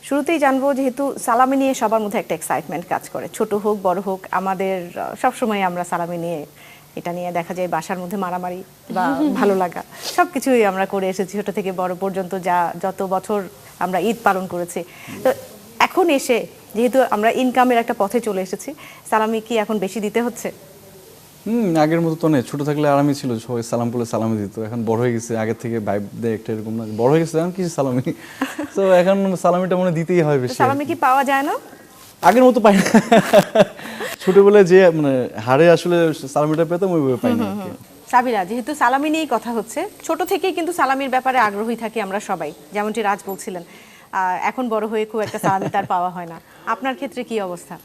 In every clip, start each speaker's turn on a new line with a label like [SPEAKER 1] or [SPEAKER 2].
[SPEAKER 1] শুরুতেই জানবো, যেহেতু সালামি নিয়ে সবার মধ্যে একটা এক্সাইটমেন্ট কাজ করে, ছোট হোক বড় হোক, আমাদের সবসময় আমরা সালামি নিয়ে এটা নিয়ে দেখা যায় বাসার মধ্যে মারামারি বা ভালো লাগা সবকিছুই আমরা করে এসেছি ছোট থেকে বড় পর্যন্ত, যত বছর আমরা ঈদ পালন করেছি। তো এখন এসে যেহেতু আমরা ইনকামের একটা পথে চলে এসেছি, সালামি কি এখন বেশি দিতে হচ্ছে?
[SPEAKER 2] আগের মতো তো নেই। ছোট থাকলে আরামই ছিল, সবাই সালাম বলে সালামি দিত। এখন বড় হয়ে গেছে, আগের থেকে ভাইব দেয় একটা এরকম না, বড় হয়ে গেছে এখন কিছু সালামি। তো এখন সালামিটা মনে দিতেই হয় বেশি।
[SPEAKER 1] সালামি কি পাওয়া যায় না?
[SPEAKER 2] আগের মতো পাই না। ছোটবেলায় যে মানে হারে আসলে সালামিটা পেতাম ওইভাবে পাই না।
[SPEAKER 1] সাবিরা, যেহেতু সালামি নিয়েই কথা হচ্ছে, ছোট থেকেই কিন্তু সালামির ব্যাপারে আগ্রহী থাকি আমরা সবাই, যেমনটি রাজ বলছিলেন। এখন বড় হয়ে খুব একটা সালামি তার পাওয়া হয় না। আপনার ক্ষেত্রে কি অবস্থা?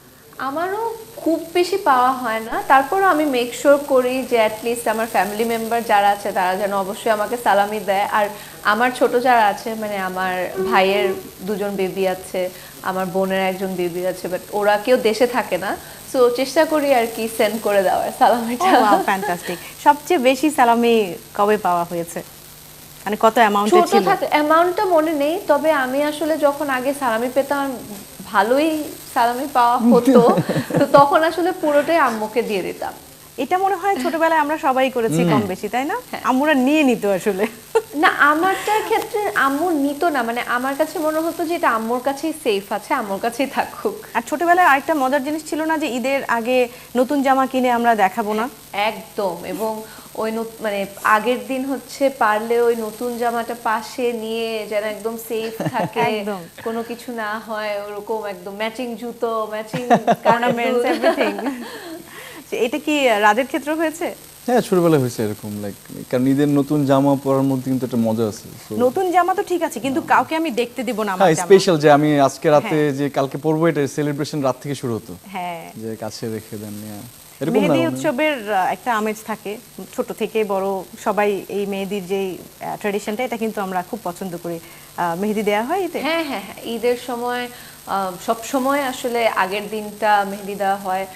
[SPEAKER 3] আমারও খুব বেশি পাওয়া হয় না, তারপরও আমি মেক শিওর করি যে অ্যাটলিস্ট আমার ফ্যামিলি মেম্বার যারা আছে তারা যেন অবশ্যই আমাকে সালামি দেয়। আর আমার ছোট যারা আছে, মানে আমার ভাইয়ের 2জন বেবি আছে, আমার বোনের একজন বেবি আছে, বাট ওরা কেউ দেশে থাকে না, সো চেষ্টা করি আর কি সেন্ড করে দেওয়ার সালামিটা।
[SPEAKER 1] ফ্যান্টাস্টিক। সবচেয়ে বেশি সালামি কবে পাওয়া হয়েছে, মানে কত অ্যামাউন্টে
[SPEAKER 3] ছোট
[SPEAKER 1] ছিল?
[SPEAKER 3] থাকে অ্যামাউন্টটা মনে নেই, তবে আমি আসলে যখন আগে সালামি পেতাম, ভালোই সালামি পাওয়া হতো, তো তখন আসলে পুরোটাই আম্মুকে দিয়ে দিতাম।
[SPEAKER 1] এটা মনে হয় ছোটবেলায় আমরা সবাই করেছি কম বেশি, তাই না? আম্মুরা নিয়ে নিত আসলে।
[SPEAKER 3] না, আমারটার ক্ষেত্রে আম্মু নিত না, মানে আমার কাছে মনে হতো যে এটা আম্মুর কাছেই সেফ আছে, আম্মুর কাছেই থাকুক।
[SPEAKER 1] আর ছোটবেলায় আরেকটা মজার জিনিস ছিল না, যে ঈদের আগে নতুন জামা কিনে আমরা দেখাবো না?
[SPEAKER 3] একদম। এবং ওই মানে আগের দিন হচ্ছে পারলে ওই নতুন জামাটা পাশে নিয়ে যেন একদম সেফ থাকে,
[SPEAKER 1] একদম।
[SPEAKER 3] কোনো কিছু না হয়, ওরকম একদম ম্যাচিং জুতো, ম্যাচিং
[SPEAKER 1] অর্নামেন্টস, এভরিথিং। এটা কি রাজের ক্ষেত্রে হয়েছে?
[SPEAKER 2] হ্যাঁ, ছোটবেলায় হয়েছে এরকম, লাইক কারণ ঈদের নতুন জামা পরার মধ্যে কিন্তু একটা মজা আছে।
[SPEAKER 1] নতুন জামা তো ঠিক আছে, কিন্তু কাউকে আমি দেখতে দিব না আমার
[SPEAKER 2] হ্যাঁ,
[SPEAKER 1] জামা।
[SPEAKER 2] স্পেশাল যে আমি আজকে রাতে যে কালকে পরবো, এটা সেলিব্রেশন রাত থেকে শুরু হতো।
[SPEAKER 1] হ্যাঁ,
[SPEAKER 2] যে কাছে রেখে দেন, এরকম না।
[SPEAKER 1] মেহেদি উৎসবের একটা আমেজ থাকে, ছোট থেকে বড় সবাই এই মেহেদির যে ট্র্যাডিশনটা, এটা কিন্তু আমরা খুব পছন্দ করি। মেহেদি দেয়া হয় এতে?
[SPEAKER 3] হ্যাঁ হ্যাঁ হ্যাঁ, ঈদের সময় সব সময় আসলে আগের দিনটা মেহেদি দেওয়া হয়।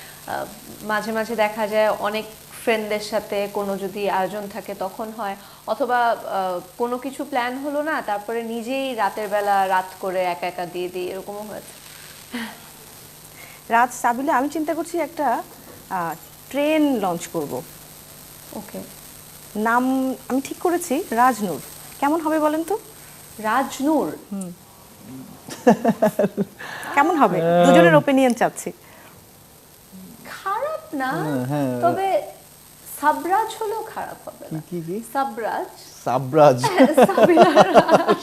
[SPEAKER 3] মাঝে মাঝে দেখা যায় অনেক ফ্রেন্ডদের সাথে কোনো যদি আয়োজন থাকে তখন হয়, অথবা কোনো কিছু প্ল্যান হলো না, তারপরে নিজেই রাতের বেলা রাত করে একা একা দিয়ে দিই, এরকমও হয়েছে।
[SPEAKER 1] রাজ, সাবিলা, আমি চিন্তা করছি একটা ট্রেন লঞ্চ করব।
[SPEAKER 3] ওকে,
[SPEAKER 1] নাম আমি ঠিক করেছি রাজনূর। কেমন হবে বলেন তো?
[SPEAKER 3] রাজনূর
[SPEAKER 1] কেমন হবে? দুজনের ওপিনিয়ন চাচ্ছি।
[SPEAKER 3] খারাপ না,
[SPEAKER 2] হ্যাঁ।
[SPEAKER 3] তবে সাবরাজ হলেও খারাপ হবে না।
[SPEAKER 2] কি
[SPEAKER 3] সাবরাজ,
[SPEAKER 2] সাবরাজ।
[SPEAKER 3] সাবিলা রাজ।